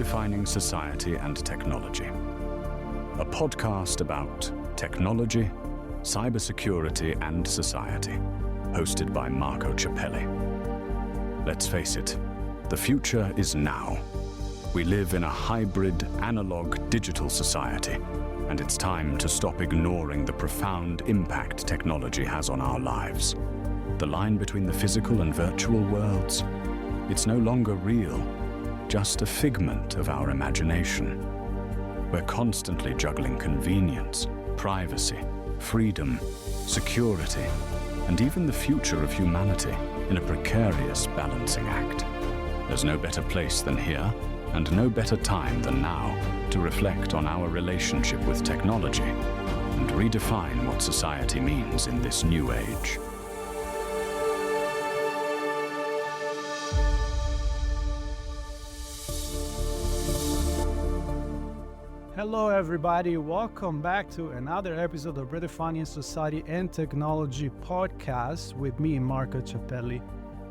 Redefining Society and Technology, a podcast about technology, cybersecurity, and society, hosted by Marco Ciappelli. Let's face it, the future is now. We live in a hybrid, analog-digital society, and it's time to stop ignoring the profound impact technology has on our lives. The line between the physical and virtual worlds, it's no longer real, just a figment of our imagination. We're constantly juggling convenience, privacy, freedom, security, and even the future of humanity in a precarious balancing act. There's no better place than here, and no better time than now to reflect on our relationship with technology and redefine what society means in this new age. Hello everybody, welcome back to another episode of Redefining Society and Technology podcast with me, Marco Ciappelli.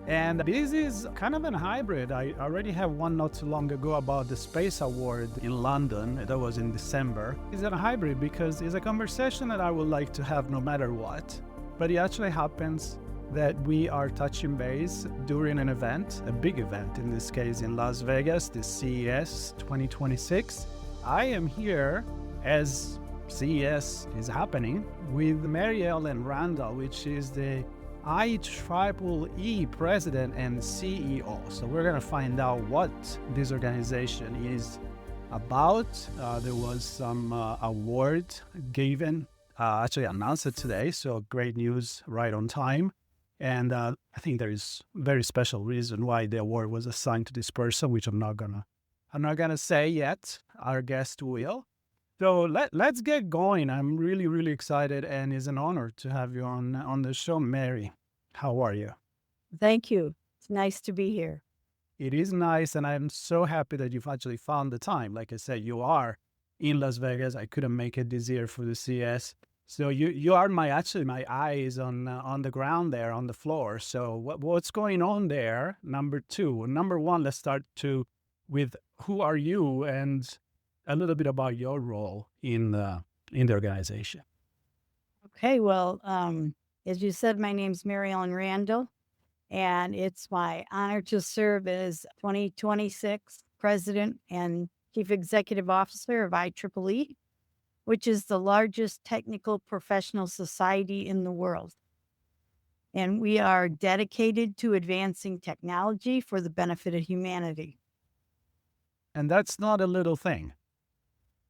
And this is kind of a hybrid. I already have one not too long ago about the Space Award in London. That was in December. It's a hybrid because it's a conversation that I would like to have no matter what. But it actually happens that we are touching base during an event, a big event in this case in Las Vegas, the CES 2026. I am here as CES is happening with Mary Ellen Randall, which is the IEEE president and CEO. So we're going to find out what this organization is about. There was some award given, actually announced today. So great news right on time. And I think there is very special reason why the award was assigned to this person, which I'm not gonna say yet. Our guest will. So let's get going. I'm really excited, and it's an honor to have you on the show, Mary. How are you? Thank you. It's nice to be here. It is nice, and I'm so happy that you've actually found the time. Like I said, you are in Las Vegas. I couldn't make it this year for the CES. So you are my eyes on the ground there, on the floor. So what's going on there? Number two. Number one, let's start with who are you and a little bit about your role in the organization. Okay, well, as you said, my name's Mary Ellen Randall, and it's my honor to serve as 2026 President and Chief Executive Officer of IEEE, which is the largest technical professional society in the world. And we are dedicated to advancing technology for the benefit of humanity. And that's not a little thing.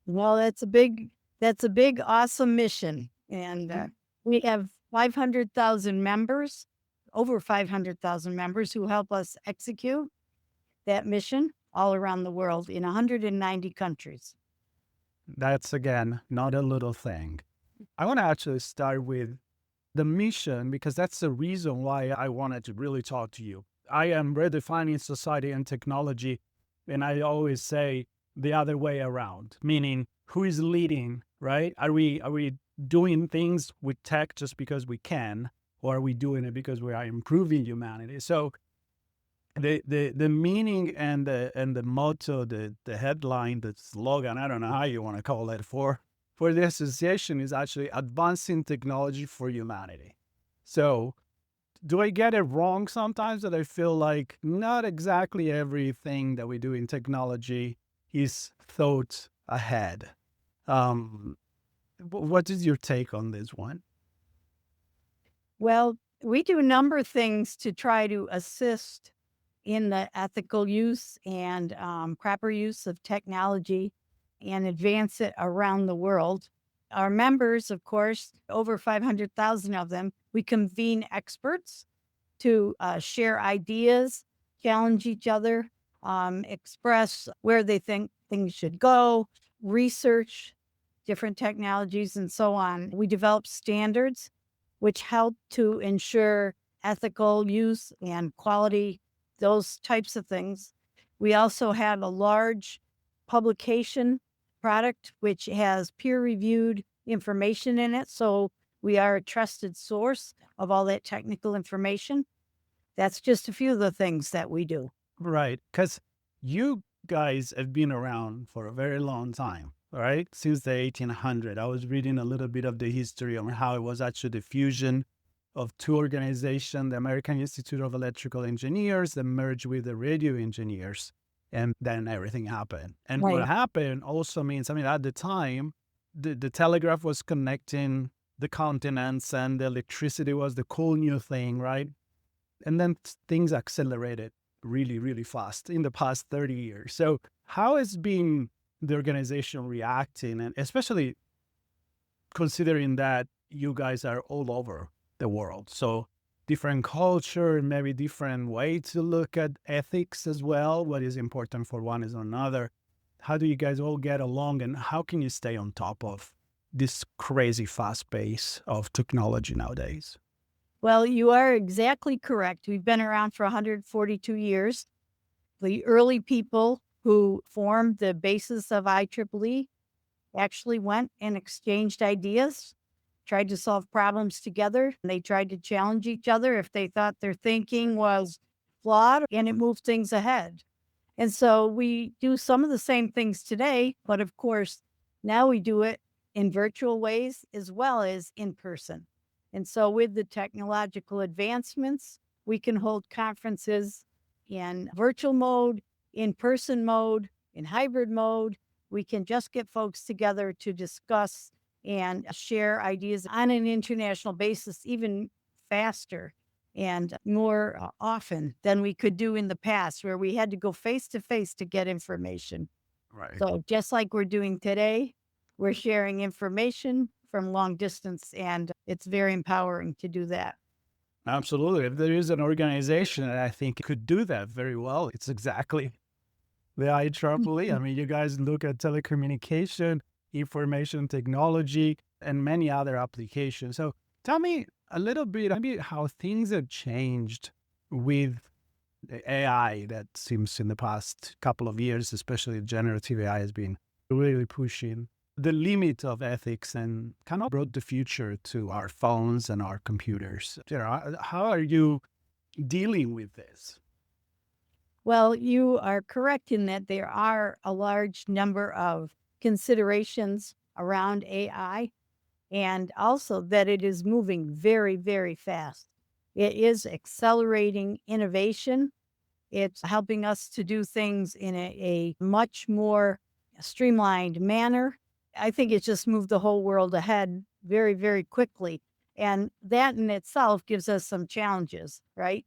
Well, that's a big, awesome mission. And we have 500,000 members, over 500,000 members who help us execute that mission all around the world in 190 countries. That's, again, not a little thing. I want to actually start with the mission because that's the reason why I wanted to really talk to you. I am redefining society and technology, and I always say the other way around, meaning who is leading, right? Are we doing things with tech just because we can, or are we doing it because we are improving humanity? So the meaning and the motto, the headline, the slogan, I don't know how you want to call it, for the association is actually advancing technology for humanity. So do I get it wrong sometimes that I feel like not exactly everything that we do in technology is thought ahead? What is your take on this one? Well, we do a number of things to try to assist in the ethical use and proper use of technology and advance it around the world. Our members, of course, over 500,000 of them, we convene experts to share ideas, challenge each other, express where they think things should go, research different technologies, and so on. We develop standards which help to ensure ethical use and quality, those types of things. We also have a large publication product which has peer-reviewed information in it, so we are a trusted source of all that technical information. That's just a few of the things that we do. Right, because you guys have been around for a very long time, all right? Since the 1800s. I was reading a little bit of the history on how it was actually the fusion of two organizations, the American Institute of Electrical Engineers, that merged with the radio engineers. And then everything happened. And what Right. happened also means, at the time, the telegraph was connecting the continents and the electricity was the cool new thing, right? And then things accelerated really, really fast in the past 30 years. So how has been the organization reacting? And especially considering that you guys are all over the world. So different culture, maybe different way to look at ethics as well. What is important for one is another. How do you guys all get along, and how can you stay on top of this crazy fast pace of technology nowadays? Well, you are exactly correct. We've been around for 142 years. The early people who formed the basis of IEEE actually went and exchanged ideas, tried to solve problems together. They tried to challenge each other if they thought their thinking was flawed, and it moved things ahead. And so we do some of the same things today, but of course, now we do it in virtual ways as well as in person. And so with the technological advancements, we can hold conferences in virtual mode, in person mode, in hybrid mode. We can just get folks together to discuss and share ideas on an international basis, even faster and more often than we could do in the past, where we had to go face to face to get information. Right. So just like we're doing today, we're sharing information from long distance, and it's very empowering to do that. Absolutely. If there is an organization that I think could do that very well, it's exactly the IEEE. I mean, you guys look at telecommunication, information technology, and many other applications. So tell me a little bit maybe how things have changed with the AI that seems in the past couple of years, especially generative AI, has been really pushing the limit of ethics and kind of brought the future to our phones and our computers. How are you dealing with this? Well, you are correct in that there are a large number of considerations around AI, and also that it is moving very, very fast. It is accelerating innovation. It's helping us to do things in a much more streamlined manner. I think it's just moved the whole world ahead very, very quickly. And that in itself gives us some challenges, right?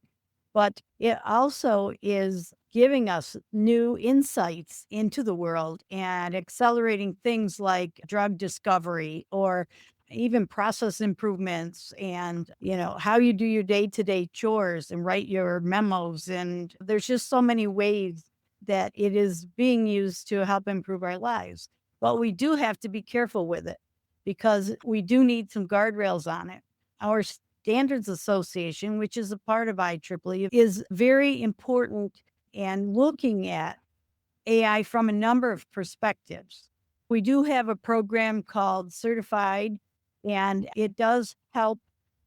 But it also is giving us new insights into the world and accelerating things like drug discovery or even process improvements and, how you do your day-to-day chores and write your memos. And there's just so many ways that it is being used to help improve our lives. But we do have to be careful with it because we do need some guardrails on it. Our Standards Association, which is a part of IEEE, is very important and looking at AI from a number of perspectives. We do have a program called Certified, and it does help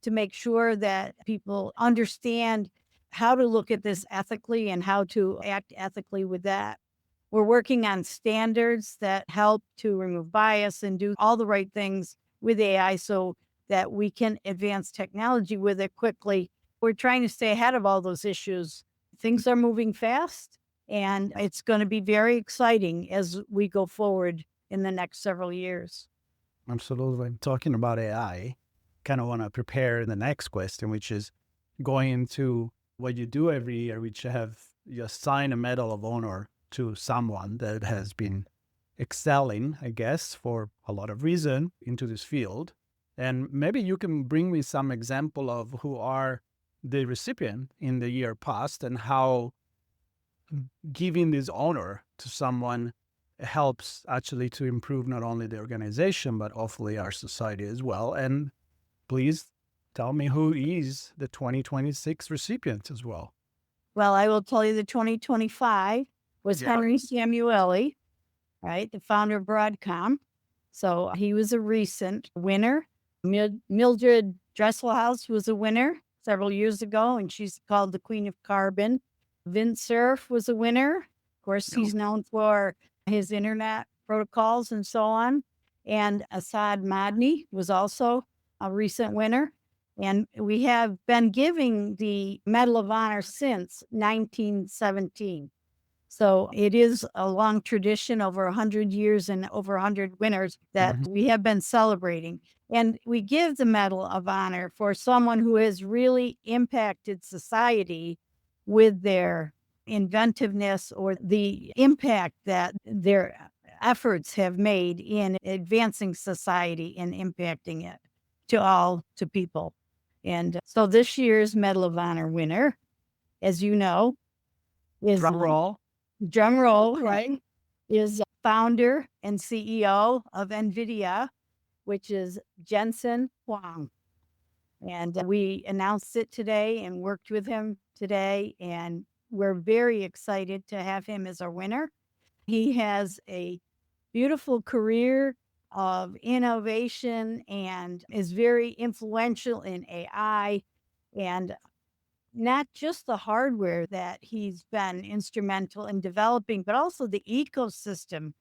to make sure that people understand how to look at this ethically and how to act ethically with that. We're working on standards that help to remove bias and do all the right things with AI so that we can advance technology with it quickly. We're trying to stay ahead of all those issues. Things are moving fast, and it's going to be very exciting as we go forward in the next several years. Absolutely. Talking about AI, kind of want to prepare the next question, which is going into what you do every year, which you assign a Medal of Honor to someone that has been excelling, I guess, for a lot of reason into this field. And maybe you can bring me some example of who are the recipient in the year past and how giving this honor to someone helps actually to improve not only the organization, but hopefully our society as well. And please tell me who is the 2026 recipient as well. Well, I will tell you the 2025 was Yeah. Henry Samueli, right? The founder of Broadcom. So he was a recent winner. Mildred Dresselhaus was a winner several years ago, and she's called the Queen of Carbon. Vint Cerf was a winner, course, No. he's known for his internet protocols and so on. And Assad Madni was also a recent winner. And we have been giving the Medal of Honor since 1917. So it is a long tradition, over 100 years and over 100 winners that we have been celebrating. And we give the Medal of Honor for someone who has really impacted society with their inventiveness or the impact that their efforts have made in advancing society and impacting it to people. And so this year's Medal of Honor winner, as you know, is Drum roll. drum roll, right? Is founder and CEO of NVIDIA, which is Jensen Huang. And we announced it today and worked with him today. And we're very excited to have him as our winner. He has a beautiful career of innovation and is very influential in AI, and not just the hardware that he's been instrumental in developing, but also the ecosystem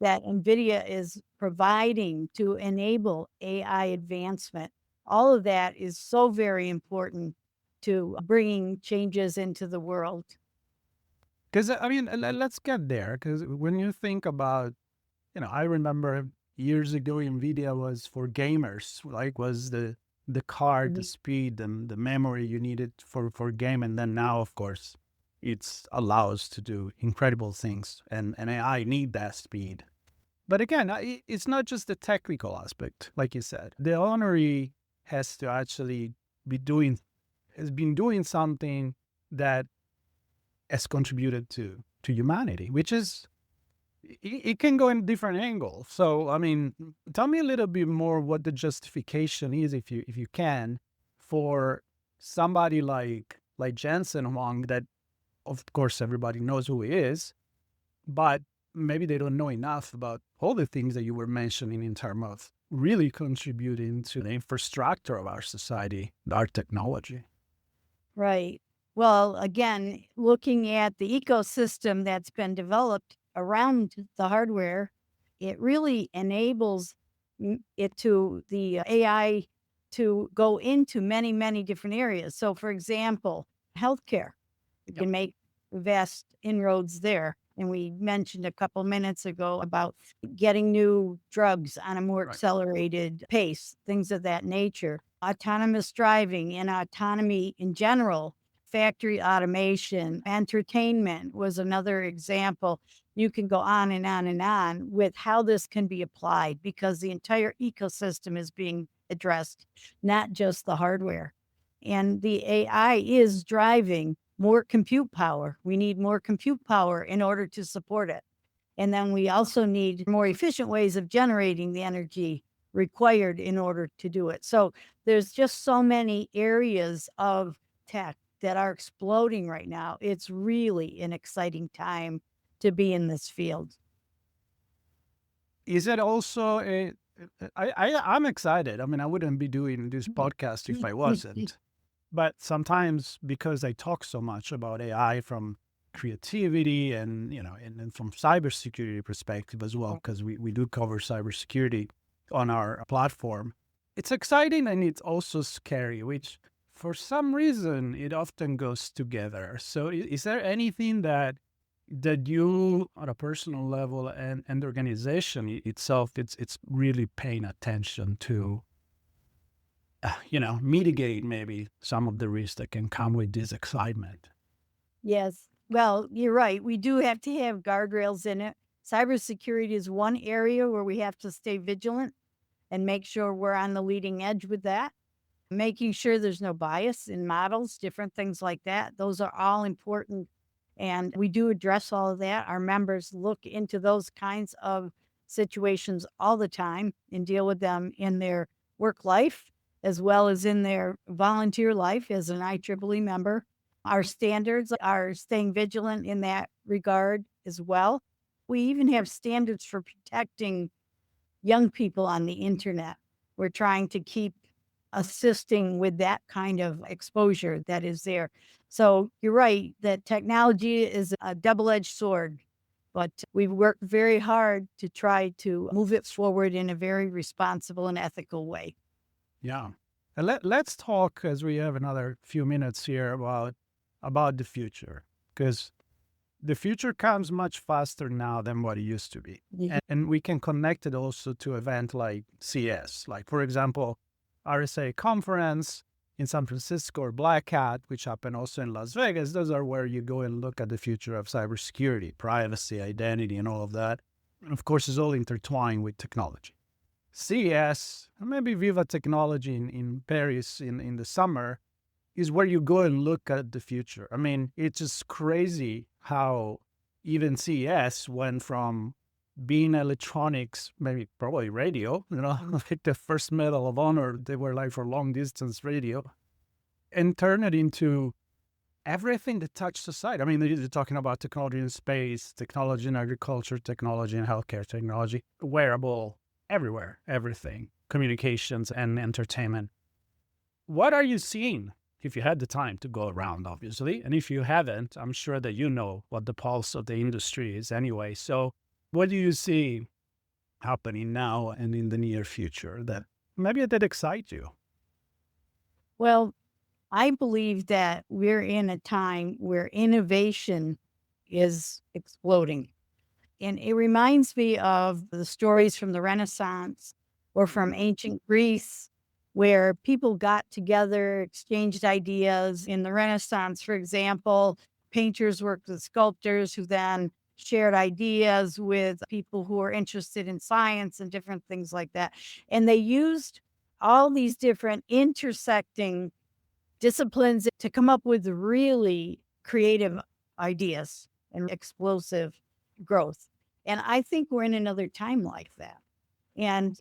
that NVIDIA is providing to enable AI advancement. All of that is so very important to bringing changes into the world. Because, I mean, let's get there. Because when you think about, I remember years ago, NVIDIA was for gamers, like was the card, the speed, and the memory you needed for game. And then now, of course, it's allows to do incredible things. And AI need that speed. But again, it's not just the technical aspect, like you said. The honoree has to actually has been doing something that has contributed to humanity, which is, it can go in different angles. So, I mean, tell me a little bit more what the justification is, if you can, for somebody like Jensen Huang, that of course everybody knows who he is, but maybe they don't know enough about all the things that you were mentioning in terms of really contributing to the infrastructure of our society, our technology. Right. Well, again, looking at the ecosystem that's been developed around the hardware, it really enables the AI to go into many, many different areas. So, for example, healthcare, you can make vast inroads there. And we mentioned a couple minutes ago about getting new drugs on a more accelerated pace, things of that nature. Autonomous driving and autonomy in general, factory automation, entertainment was another example. You can go on and on and on with how this can be applied, because the entire ecosystem is being addressed, not just the hardware. And the AI is driving more compute power. We need more compute power in order to support it. And then we also need more efficient ways of generating the energy required in order to do it. So there's just so many areas of tech that are exploding right now. It's really an exciting time to be in this field. Is it also I'm excited. I mean, I wouldn't be doing this podcast if I wasn't. But sometimes, because I talk so much about AI from creativity and, and from cybersecurity perspective as well, because we do cover cybersecurity on our platform, it's exciting and it's also scary, which for some reason it often goes together. So is there anything that you, on a personal level, and the organization itself, it's really paying attention to, mitigate maybe some of the risks that can come with this excitement? Yes. Well, you're right. We do have to have guardrails in it. Cybersecurity is one area where we have to stay vigilant and make sure we're on the leading edge with that. Making sure there's no bias in models, different things like that. Those are all important. And we do address all of that. Our members look into those kinds of situations all the time and deal with them in their work life as well as in their volunteer life as an IEEE member. Our standards are staying vigilant in that regard as well. We even have standards for protecting young people on the internet. We're trying to keep assisting with that kind of exposure that is there. So you're right that technology is a double-edged sword. but we've worked very hard to try to move it forward in a very responsible and ethical way. Yeah. And let's talk, as we have another few minutes here, about the future, because the future comes much faster now than what it used to be. Mhm. And we can connect it also to event like CES, like, for example, RSA conference in San Francisco or Black Hat, which happen also in Las Vegas. Those are where you go and look at the future of cybersecurity, privacy, identity, and all of that. And of course, it's all intertwined with technology. CES, maybe Viva Technology in Paris in the summer, is where you go and look at the future. I mean, it's just crazy how even CES went from being electronics, maybe probably radio, like the first Medal of Honor, they were like for long distance radio, and turn it into everything that touched society. I mean, you're talking about technology in space, technology in agriculture, technology in healthcare, technology, wearable, everywhere, everything, communications and entertainment. What are you seeing? If you had the time to go around, obviously, and if you haven't, I'm sure that you know what the pulse of the industry is anyway. So what do you see happening now and in the near future that maybe that excites you? Well, I believe that we're in a time where innovation is exploding. And it reminds me of the stories from the Renaissance or from ancient Greece, where people got together, exchanged ideas. In the Renaissance, for example, painters worked with sculptors who then shared ideas with people who were interested in science and different things like that. And they used all these different intersecting disciplines to come up with really creative ideas and explosive growth. And I think we're in another time like that. And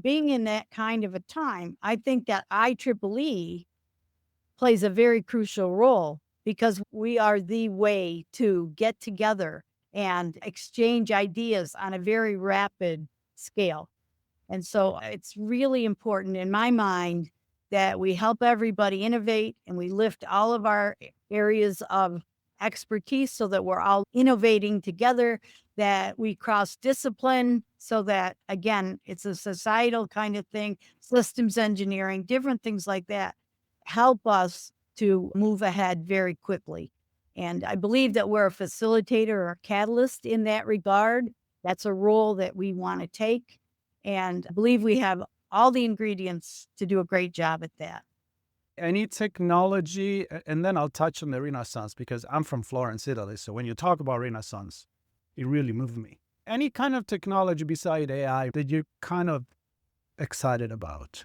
being in that kind of a time, I think that IEEE plays a very crucial role because we are the way to get together and exchange ideas on a very rapid scale. And so it's really important in my mind that we help everybody innovate and we lift all of our areas of expertise so that we're all innovating together, that we cross discipline so that, again, it's a societal kind of thing, systems engineering, different things like that help us to move ahead very quickly. And I believe that we're a facilitator or a catalyst in that regard. That's a role that we want to take. And I believe we have all the ingredients to do a great job at that. Any technology, and then I'll touch on the Renaissance because I'm from Florence, Italy. So when you talk about Renaissance, it really moved me. Any kind of technology beside AI that you're kind of excited about?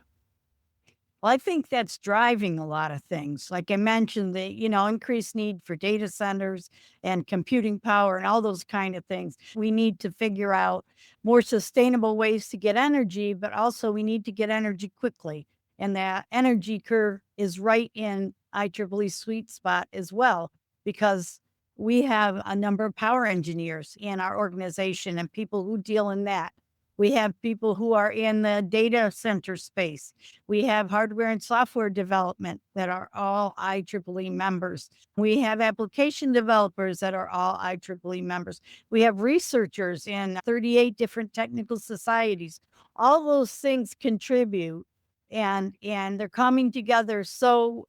Well, I think that's driving a lot of things. Like I mentioned, the increased need for data centers and computing power and all those kind of things. We need to figure out more sustainable ways to get energy, but also we need to get energy quickly. And that energy curve is right in IEEE sweet spot as well, because we have a number of power engineers in our organization and people who deal in that. We have people who are in the data center space. We have hardware and software development that are all IEEE members. We have application developers that are all IEEE members. We have researchers in 38 different technical societies. All those things contribute and they're coming together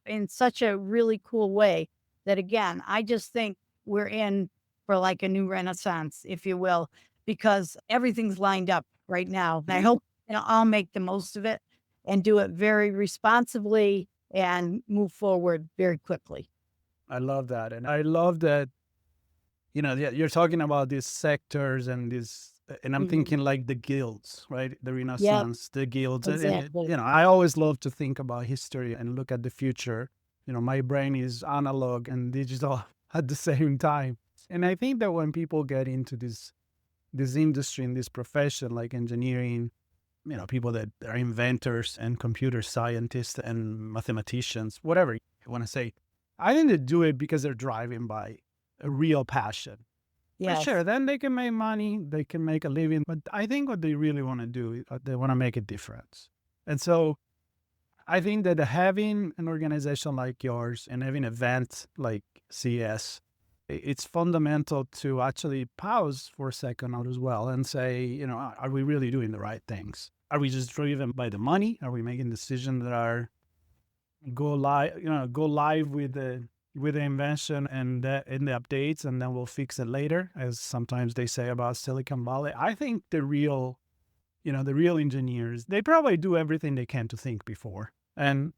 in such a really cool way that, again, I just think we're in for like a new renaissance, if you will, because everything's lined up right now. And I hope I'll make the most of it and do it very responsibly and move forward very quickly. I love that. And I love that, you're talking about these sectors and I'm thinking like the guilds, right? The Renaissance, the guilds. Exactly. I always love to think about history and look at the future. My brain is analog and digital at the same time. And I think that when people get into this industry and this profession like engineering, people that are inventors and computer scientists and mathematicians, whatever you want to say, I think they do it because they're driven by a real passion. Yes. Sure, then they can make money, they can make a living, but I think what they really want to do, they want to make a difference. And so I think that having an organization like yours and having events like CES it's fundamental to actually pause for a second out as well and say, are we really doing the right things? Are we just driven by the money? Are we making decisions that are go live with the invention and in the updates, and then we'll fix it later, as sometimes they say about Silicon Valley? I think the real engineers, they probably do everything they can to think before. And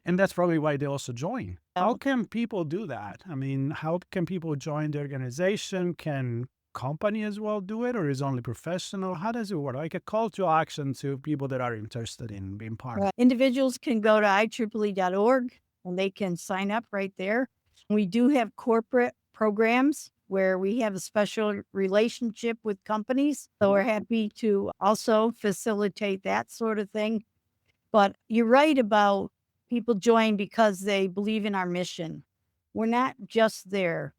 that's probably why they also join. How can people do that? I mean, how can people join the organization? Can company as well do it, or is it only professional? How does it work? Like a call to action to people that are interested in being part of it. Individuals can go to IEEE.org and they can sign up right there. We do have corporate programs where we have a special relationship with companies. So we're happy to also facilitate that sort of thing. But you're right about people join because they believe in our mission. We're not just there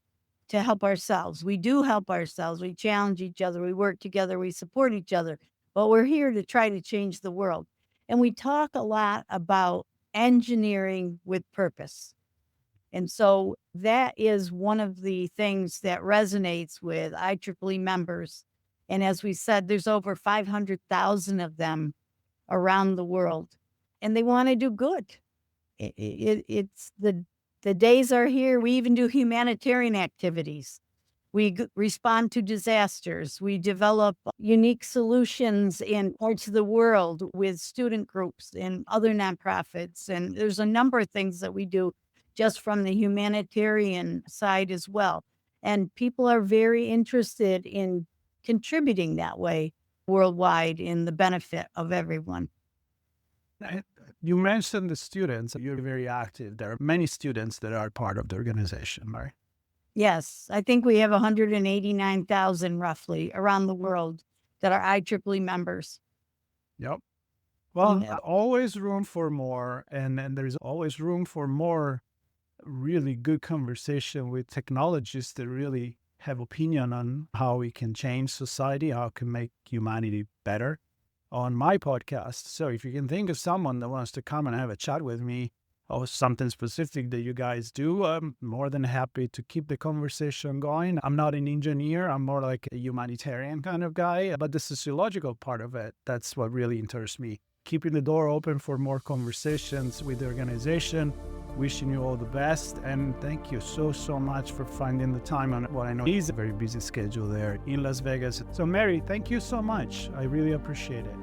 to help ourselves. We do help ourselves. We challenge each other. We work together. We support each other. But we're here to try to change the world. And we talk a lot about engineering with purpose. And so that is one of the things that resonates with IEEE members. And as we said, there's over 500,000 of them around the world, and they want to do good. It's the days are here. We even do humanitarian activities. We respond to disasters. We develop unique solutions in parts of the world with student groups and other nonprofits. And there's a number of things that we do just from the humanitarian side as well. And people are very interested in contributing that way worldwide in the benefit of everyone. You mentioned the students. You're very active. There are many students that are part of the organization, Mary. Yes, I think we have 189,000 roughly around the world that are IEEE members. Yep. Well, always room for more. And there's always room for more really good conversation with technologists that really have opinion on how we can change society, how we can make humanity better on my podcast. So if you can think of someone that wants to come and have a chat with me or something specific that you guys do, I'm more than happy to keep the conversation going. I'm not an engineer. I'm more like a humanitarian kind of guy, but the sociological part of it, that's what really interests me. Keeping the door open for more conversations with the organization. Wishing you all the best, and thank you so much for finding the time on what I know is a very busy schedule there in Las Vegas. So Mary, thank you so much. I really appreciate it.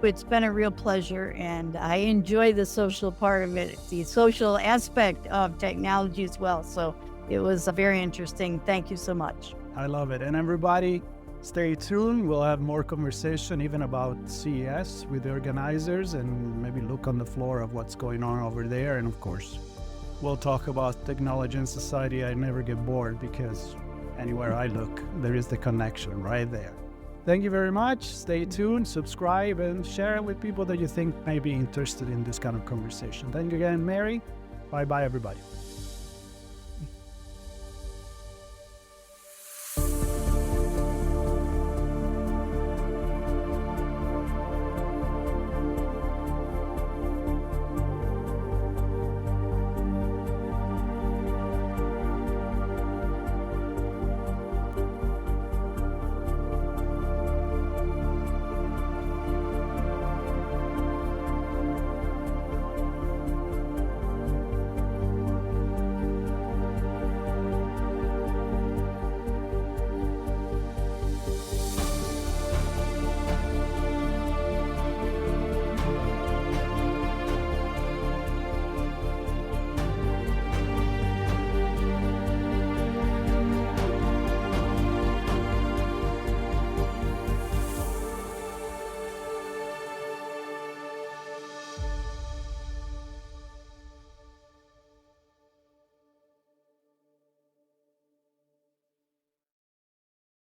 It's been a real pleasure, and I enjoy the social part of it, the social aspect of technology as well. So it was very interesting. Thank you so much. I love it. And everybody, stay tuned. We'll have more conversation even about CES with the organizers, and maybe look on the floor of what's going on over there. And of course, we'll talk about technology and society. I never get bored because anywhere I look, there is the connection right there. Thank you very much. Stay tuned, subscribe, and share it with people that you think may be interested in this kind of conversation. Thank you again, Mary. Bye-bye, everybody.